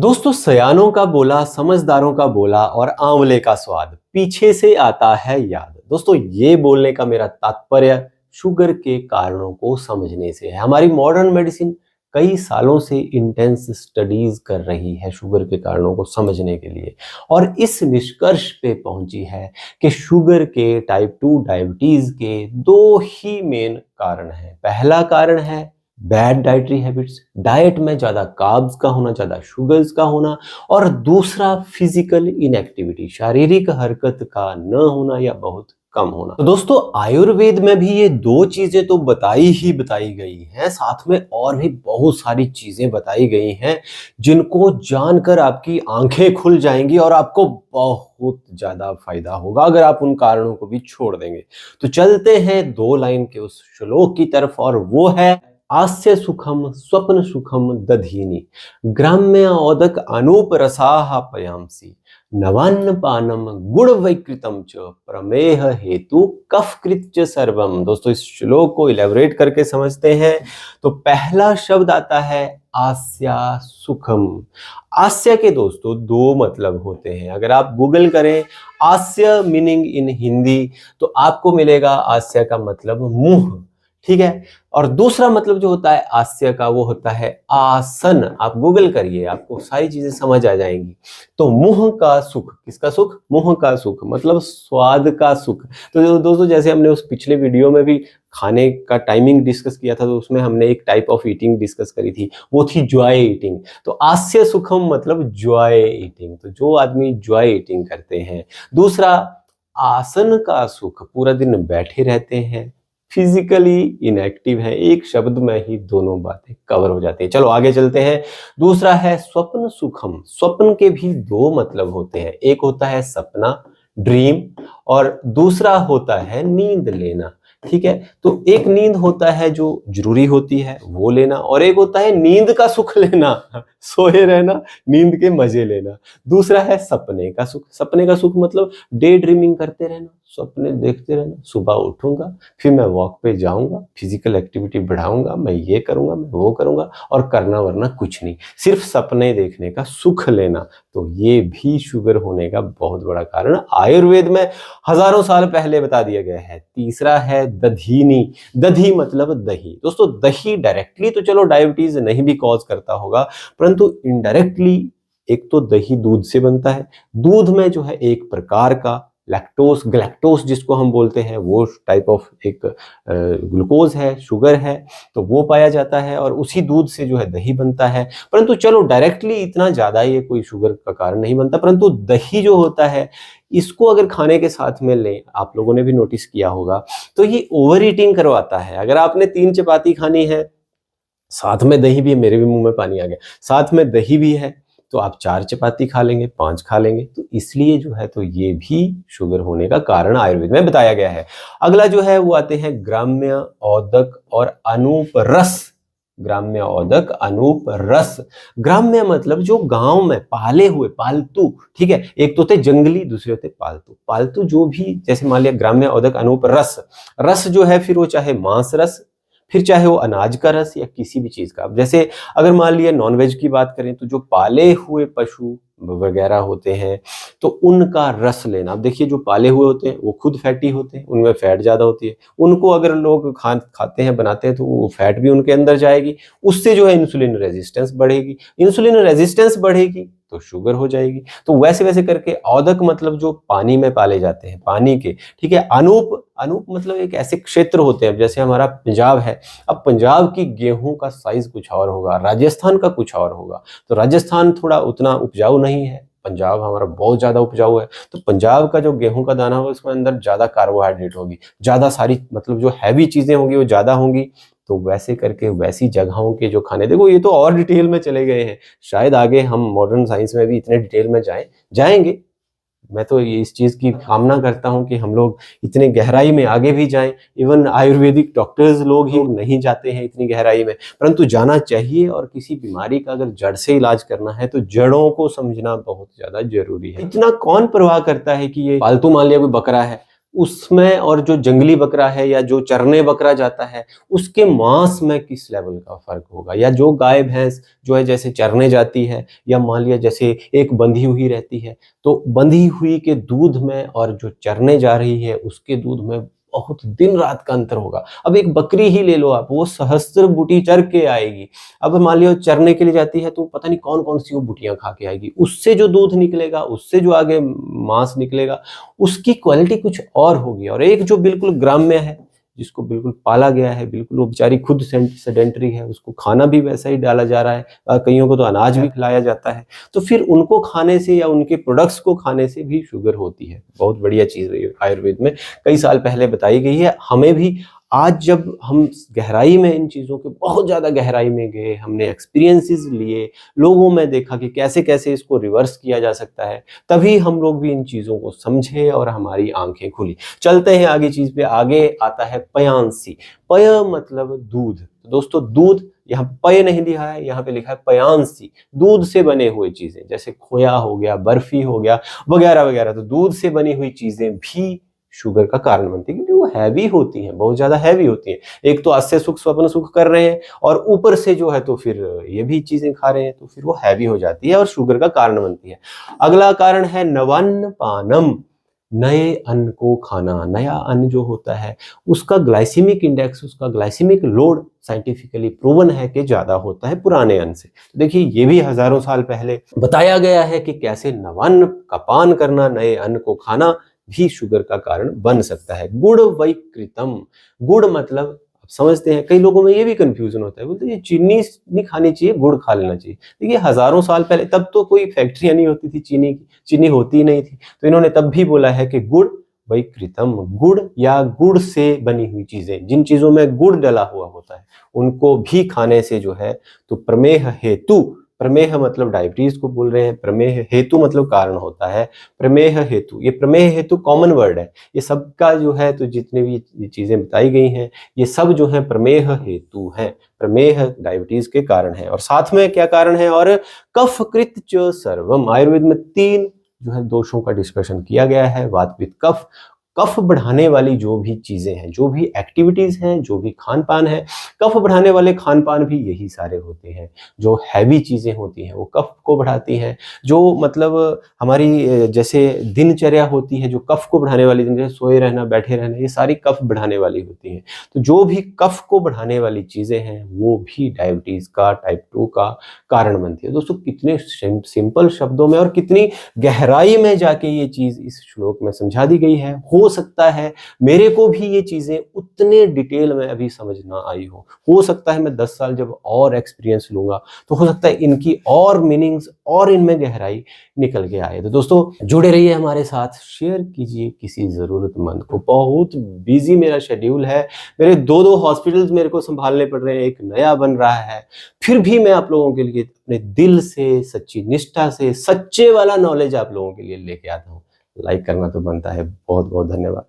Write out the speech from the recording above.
दोस्तों, सयानों का बोला, समझदारों का बोला और आंवले का स्वाद पीछे से आता है याद। दोस्तों, ये बोलने का मेरा तात्पर्य शुगर के कारणों को समझने से है। हमारी मॉडर्न मेडिसिन कई सालों से इंटेंस स्टडीज कर रही है शुगर के कारणों को समझने के लिए, और इस निष्कर्ष पे पहुंची है कि शुगर के टाइप 2 डायबिटीज के दो ही मेन कारण हैं। पहला कारण है बैड डाइटरी हैबिट्स, डाइट में ज़्यादा कार्ब्स का होना, ज़्यादा शुगर्स का होना, और दूसरा फिजिकल इनएक्टिविटी, शारीरिक हरकत का न होना या बहुत कम होना। तो दोस्तों, आयुर्वेद में भी ये दो चीजें तो बताई गई हैं, साथ में और भी बहुत सारी चीजें बताई गई हैं जिनको जानकर आपकी आंखें खुल जाएंगी और आपको बहुत ज्यादा फायदा होगा अगर आप उन कारणों को भी छोड़ देंगे। तो चलते हैं 2 लाइन के उस श्लोक की तरफ, और वो है आस्य सुखम स्वप्न सुखम दधीनि ग्राम्य औदक अनूप रसाह पयांसी नवान्न पानम गुण वैकृतम च प्रमेह हेतु कफ कृत्य सर्वम। दोस्तों, इस श्लोक को इलेबोरेट करके समझते हैं। तो पहला शब्द आता है आस्या सुखम। आस्य के दोस्तों 2 मतलब होते हैं। अगर आप गूगल करें आस्य मीनिंग इन हिंदी तो आपको मिलेगा आस्य का मतलब मुंह, ठीक है। और दूसरा मतलब जो होता है आस्य का वो होता है आसन। आप गूगल करिए, आपको सारी चीजें समझ आ जाएंगी। तो मुंह का सुख, किसका सुख? मुंह का सुख मतलब स्वाद का सुख। तो दोस्तों, जैसे हमने उस पिछले वीडियो में भी खाने का टाइमिंग डिस्कस किया था, तो उसमें हमने एक टाइप ऑफ ईटिंग डिस्कस करी थी, वो थी जॉय ईटिंग। तो आस्य सुखम मतलब जॉय ईटिंग, तो जो आदमी जॉय ईटिंग करते हैं। दूसरा आसन का सुख, पूरा दिन बैठे रहते हैं, फिजिकली इनएक्टिव है। एक शब्द में ही दोनों बातें कवर हो जाती है। चलो आगे चलते हैं। दूसरा है स्वप्न सुखम। स्वप्न के भी 2 मतलब होते हैं। एक होता है सपना, ड्रीम, और दूसरा होता है नींद लेना, ठीक है। तो एक नींद होता है जो जरूरी होती है वो लेना, और एक होता है नींद का सुख लेना, सोए रहना, नींद के मजे लेना। दूसरा है सपने का सुख। सपने का सुख मतलब डे ड्रीमिंग करते रहना, सपने देखते रहना। सुबह उठूंगा, फिर मैं वॉक पे जाऊंगा, फिजिकल एक्टिविटी बढ़ाऊंगा, मैं ये करूंगा, मैं वो करूंगा, और करना वरना कुछ नहीं, सिर्फ सपने देखने का सुख लेना। तो ये भी शुगर होने का बहुत बड़ा कारण आयुर्वेद में हजारों साल पहले बता दिया गया है। तीसरा है दधीनी। दधी मतलब दही। दोस्तों, दही डायरेक्टली तो चलो डायबिटीज नहीं भी कॉज करता होगा, परंतु इनडायरेक्टली एक तो दही दूध से बनता है। दूध में जो है एक प्रकार का लैक्टोस, ग्लैक्टोस जिसको हम बोलते हैं, वो टाइप ऑफ एक ग्लूकोज है, शुगर है, तो वो पाया जाता है, और उसी दूध से जो है दही बनता है। परंतु चलो डायरेक्टली इतना ज्यादा ये कोई शुगर का कारण नहीं बनता, परंतु दही जो होता है इसको अगर खाने के साथ में लें, आप लोगों ने भी नोटिस किया होगा, तो ये ओवर ईटिंग करवाता है। अगर आपने 3 चपाती खानी है, साथ में दही भी है, मेरे भी मुंह में पानी आ गया, साथ में दही भी है, तो आप 4 चपाती खा लेंगे, 5 खा लेंगे। तो इसलिए जो है तो ये भी शुगर होने का कारण आयुर्वेद में बताया गया है। अगला जो है वो आते हैं ग्राम्य औदक और अनूप रस। ग्राम्य औदक अनूप रस। ग्राम्य मतलब जो गांव में पाले हुए, पालतू, ठीक है। एक तो होते जंगली, दूसरे होते पालतू। पालतू जो भी, जैसे मान लिया ग्राम्य औदक अनूप रस। रस जो है फिर वो चाहे मांस रस, फिर चाहे वो अनाज का रस या किसी भी चीज का। जैसे अगर मान लिया नॉनवेज की बात करें, तो जो पाले हुए पशु वगैरह होते हैं तो उनका रस लेना। अब देखिए, जो पाले हुए होते हैं वो खुद फैटी होते हैं, उनमें फैट ज्यादा होती है। उनको अगर लोग खाते हैं, बनाते हैं, तो वो फैट भी उनके अंदर जाएगी, उससे जो है इंसुलिन रेजिस्टेंस बढ़ेगी। इंसुलिन रेजिस्टेंस बढ़ेगी तो शुगर हो जाएगी। तो वैसे वैसे करके औदक मतलब जो पानी में पाले जाते हैं, पानी के, ठीक है। अनूप, अनूप मतलब एक ऐसे क्षेत्र होते हैं, जैसे हमारा पंजाब है। अब पंजाब की गेहूं का साइज कुछ और होगा, राजस्थान का कुछ और होगा। तो राजस्थान थोड़ा उतना उपजाऊ नहीं है, पंजाब हमारा बहुत ज्यादा उपजाऊ है। तो पंजाब का जो गेहूं का दाना होगा उसमें अंदर ज्यादा कार्बोहाइड्रेट होगी, ज्यादा सारी मतलब जो हैवी चीजें होंगी वो ज्यादा होंगी। तो वैसे करके वैसी जगहों के जो खाने, देखो ये तो और डिटेल में चले गए हैं, शायद आगे हम मॉडर्न साइंस में भी इतने डिटेल में जाएंगे। मैं तो ये इस चीज की कामना करता हूं कि हम लोग इतने गहराई में आगे भी जाएं। इवन आयुर्वेदिक डॉक्टर्स लोग ही नहीं जाते हैं इतनी गहराई में, परंतु जाना चाहिए। और किसी बीमारी का अगर जड़ से इलाज करना है तो जड़ों को समझना बहुत ज्यादा जरूरी है। इतना कौन परवाह करता है कि ये पालतू, मान लिया कोई बकरा है, उसमें और जो जंगली बकरा है या जो चरने बकरा जाता है उसके मांस में किस लेवल का फर्क होगा, या जो गाय भैंस जो है जैसे चरने जाती है या मान लिया जैसे एक बंधी हुई रहती है, तो बंधी हुई के दूध में और जो चरने जा रही है उसके दूध में बहुत दिन रात का अंतर होगा। अब एक बकरी ही ले लो आप, वो सहस्त्र बूटी चर के आएगी। अब मान लियो चरने के लिए जाती है तो पता नहीं कौन कौन सी वो बूटियां खा के आएगी, उससे जो दूध निकलेगा, उससे जो आगे मांस निकलेगा, उसकी क्वालिटी कुछ और होगी। और एक जो बिल्कुल ग्राम्य है, जिसको बिल्कुल पाला गया है, बिल्कुल वो बेचारी खुद सेडेंटरी है, उसको खाना भी वैसा ही डाला जा रहा है, कईयों को तो अनाज भी खिलाया जाता है, तो फिर उनको खाने से या उनके प्रोडक्ट्स को खाने से भी शुगर होती है। बहुत बढ़िया चीज है आयुर्वेद में कई साल पहले बताई गई है। हमें भी आज जब हम गहराई में इन चीज़ों के बहुत ज़्यादा गहराई में गए, हमने एक्सपीरियंसेस लिए, लोगों में देखा कि कैसे कैसे इसको रिवर्स किया जा सकता है, तभी हम लोग भी इन चीज़ों को समझे और हमारी आंखें खुली। चलते हैं आगे चीज़ पे। आगे आता है पयांसी। पय मतलब दूध। दोस्तों दूध यहाँ पय नहीं लिखा है, यहाँ पे लिखा है पयांसी। दूध से बने हुए चीजें जैसे खोया हो गया, बर्फी हो गया, वगैरह वगैरह, तो दूध से बनी हुई चीजें भी शुगर का कारण बनती है, क्योंकि वो हैवी होती हैं, बहुत ज्यादा हैवी होती हैं। एक तो आस्य सुख स्वप्न सुख कर रहे हैं और ऊपर से जो है तो फिर ये भी चीजें खा रहे हैं, तो फिर वो हैवी हो जाती है और शुगर का कारण बनती है। अगला कारण है नवान्न पानम। नए अन्न को खाना। नया अन्न जो होता है उसका ग्लाइसेमिक इंडेक्स, उसका ग्लाइसेमिक लोड साइंटिफिकली प्रूवन है कि ज्यादा होता है पुराने अन्न से। तो देखिए ये भी हजारों साल पहले बताया गया है कि कैसे नवान्न का पान करना, नए अन्न को खाना भी शुगर का कारण बन सकता है। गुड़ वैकृतम। गुड़ मतलब आप समझते हैं, कई लोगों में ये भी कंफ्यूजन होता है, बोलते हैं ये चीनी नहीं खानी चाहिए, गुड़ खा लेना चाहिए। देखिए हजारों साल पहले, तब तो कोई फैक्ट्रियां नहीं होती थी चीनी की, चीनी होती ही नहीं थी, तो इन्होंने तब भी बोला है कि गुड़ वैकृतम। गुड़ या गुड़ से बनी हुई चीजें, जिन चीजों में गुड़ डला हुआ होता है, उनको भी खाने से जो है तो प्रमेह हेतु, प्रमेह मतलब डायबिटीज को बोल रहे हैं, प्रमेह हेतु मतलब कारण होता है, प्रमेह हेतु, ये प्रमेह हेतु कॉमन वर्ड है, ये सबका जो है तो जितने भी चीजें बताई गई हैं ये सब जो है प्रमेह हेतु हैं, प्रमेह डायबिटीज के कारण है। और साथ में क्या कारण है, और कफकृत च सर्वम। आयुर्वेद में 3 जो है दोषों का डिस्कशन किया गया है। वात पित्त कफ, कफ बढ़ाने वाली जो भी चीजें हैं, जो भी एक्टिविटीज हैं, जो भी खान पान है, कफ बढ़ाने वाले खान पान भी यही सारे होते हैं। जो हैवी चीजें होती हैं वो कफ को बढ़ाती हैं। जो मतलब हमारी जैसे दिनचर्या होती है, जो कफ को बढ़ाने वाली दिनचर्या, सोए रहना, बैठे रहना, ये सारी कफ बढ़ाने वाली होती हैं। तो जो भी कफ को बढ़ाने वाली चीजें हैं वो भी डायबिटीज का, टाइप 2 का कारण बनती है। दोस्तों कितने सिंपल शब्दों में और कितनी गहराई में जाके ये चीज इस श्लोक में समझा दी गई है। हो सकता है मेरे को भी ये चीजें उतने डिटेल में अभी समझ ना आई हो सकता है मैं 10 साल जब और एक्सपीरियंस लूंगा तो हो सकता है इनकी और मीनिंग्स और इनमें गहराई निकल के आए। तो दोस्तों जुड़े रहिए हमारे साथ, शेयर कीजिए किसी जरूरतमंद को। बहुत बिजी मेरा शेड्यूल है, मेरे 2 हॉस्पिटल्स मेरे को संभालने पड़ रहे हैं, एक नया बन रहा है, फिर भी मैं आप लोगों के लिए अपने दिल से, सच्ची निष्ठा से, सच्चे वाला नॉलेज आप लोगों के लिए लेके आता हूँ। लाइक करना तो बनता है। बहुत बहुत धन्यवाद।